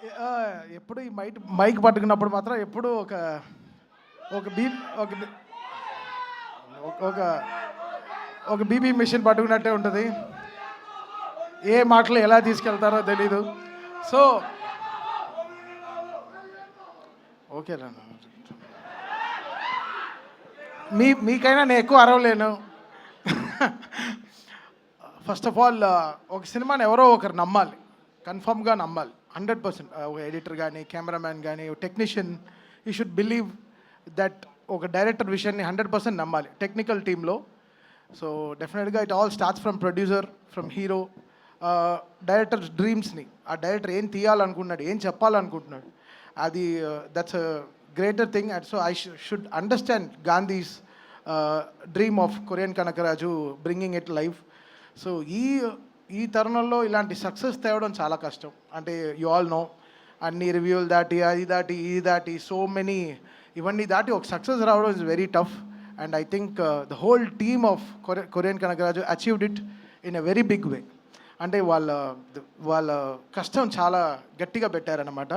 ఎప్పుడు ఈ మైక్ పట్టుకున్నప్పుడు మాత్రం ఎప్పుడు ఒక ఒక బీ ఒక బీ- ఒక ఒక బీబీ మిషన్ పట్టుకున్నట్టే ఉంటుంది. ఏ మాటలు ఎలా తీసుకెళ్తారో తెలీదు. సో ఓకే రా, మీకైనా నేను ఎక్కువ అరవలేను. ఫస్ట్ ఆఫ్ ఆల్ ఒక సినిమాని ఎవరో ఒకరు నమ్మాలి, కన్ఫర్మ్గా నమ్మాలి 100%. ఒక ఎడిటర్ కానీ, కెమెరామ్యాన్ కానీ, technician, you should believe that ఒక డైరెక్టర్ విషయాన్ని 100% నమ్మాలి టెక్నికల్ టీంలో. సో డెఫినెట్గా it all starts from producer, from hero. Director డ్రీమ్స్ని, ఆ డైరెక్టర్ ఏం తీయాలనుకుంటున్నాడు, ఏం చెప్పాలనుకుంటున్నాడు, అది that's greater thing. And so I should understand Gandhi's dream of Korean Kanakaraju, bringing it life. So ఈ తరుణంలో ఇలాంటి సక్సెస్ తేవడం చాలా కష్టం. అంటే యు ఆల్ నో, అన్ని రివ్యూలు దాటి, అది దాటి, ఇది దాటి, సో మెనీ, ఇవన్నీ దాటి ఒక సక్సెస్ రావడం is very tough. And I think the whole team of Korean Kanakaraju achieved it in a very big way. అంటే వాళ్ళ కష్టం చాలా గట్టిగా పెట్టారనమాట.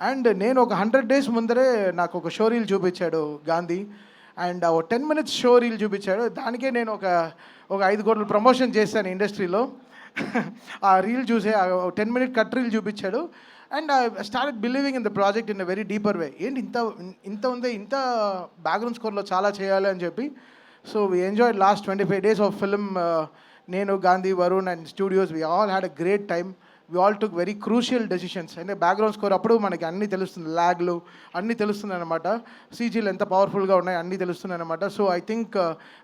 అండ్ నేను ఒక 100 days ముందరే నాకు ఒక షో రీల్ చూపించాడు గాంధీ. అండ్ ఒక 10 minutes షో రీల్ చూపించాడు. దానికే నేను ఒక 5 కోట్ల ప్రమోషన్ చేశాను ఇండస్ట్రీలో. ఆ రీల్ చూసే 10-minute కట్ రీల్ చూపించాడు. And I started believing in the project in a very deeper way. ఏంటి ఇంత ఉంది, ఇంత బ్యాక్గ్రౌండ్ స్కోర్లో చాలా చేయాలి అని చెప్పి. So we enjoyed last 25 days of film. నేను, Gandhi, Varun and studios, we all had a great time. We all took very crucial decisions. అంటే బ్యాక్గ్రౌండ్ స్కోర్ అప్పుడు మనకి అన్నీ తెలుస్తుంది, ల్యాగ్లు అన్నీ తెలుస్తుంది అనమాట. సీజీలు ఎంత పవర్ఫుల్గా ఉన్నాయి అన్నీ తెలుస్తుంది అనమాట. So I think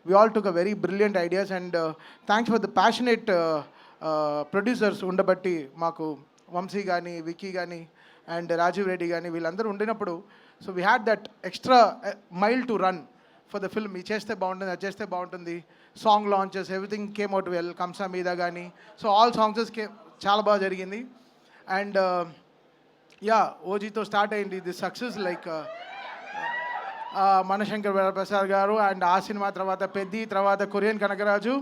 we all took a very brilliant ideas. And thanks for the passionate producers ఉండబట్టి, మాకు వంశీ కానీ, విక్కీ కానీ అండ్ రాజీవ్ రెడ్డి కానీ వీళ్ళందరూ ఉండినప్పుడు, so we had that extra mile to run for the film. ఇది చేస్తే బాగుంటుంది, అది చేస్తే బాగుంటుంది. Song launches, everything came out well. కంసా మీద కానీ, సో ఆల్ సాంగ్స్ చాలా బాగా జరిగింది. అండ్ యా, ఓజీతో స్టార్ట్ అయింది ది సక్సెస్. లైక్ మనశంకర్ ప్రసాద్ గారు అండ్ ఆ సినిమా తర్వాత పెద్ది, తర్వాత కొరియన్ కనకరాజు.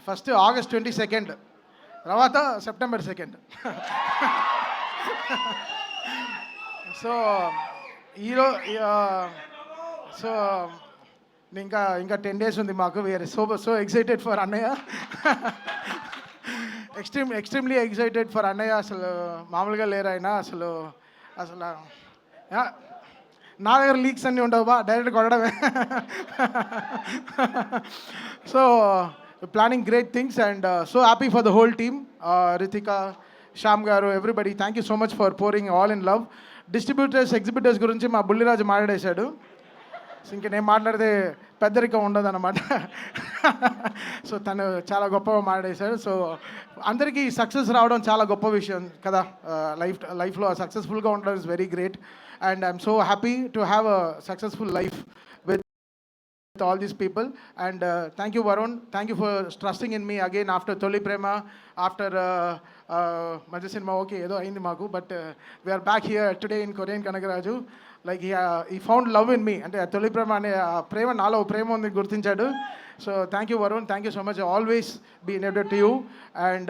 ఫస్ట్ August 22, తర్వాత September 2. సో ఈరో సో ఇంకా 10 days ఉంది మాకు. వీఆర్ సో ఎక్సైటెడ్ ఫర్ అన్నయ్య. ఎక్స్ట్రీమ్లీ ఎక్సైటెడ్ ఫర్ అన్నయ్య. అసలు మామూలుగా లేరు ఆయన. అసలు నా దగ్గర లీక్స్ అన్నీ ఉండవు బా, డైరెక్ట్ కొట్టడమే. So planning great things and so happy for the whole team. Ritika, Shyam garu, everybody, thank you so much for pouring all in love. Distributors, exhibitors గురించి మా బుల్లిరాజు మాట్లాడేశాడు. ఇంక నేను మాట్లాడితే పెద్దరికం ఉండదు అనమాట. సో తను చాలా గొప్పగా మాట్లాడేశాడు. సో అందరికీ సక్సెస్ రావడం చాలా గొప్ప విషయం కదా. లైఫ్లో సక్సెస్ఫుల్గా ఉండడం is very great. And I'm so happy to have a successful life with all these people. And thank you Varun, thank you for trusting in me again after Toli Prema, after Majja Cinema. Okay, edo ayindi maaku, but we are back here today in Korean Kanagaraju. Like he found love in me. Ante Toli Prema ane prema nalo prema undi gurtinchadu. So thank you Varun, thank you so much. I always be indebted to you. And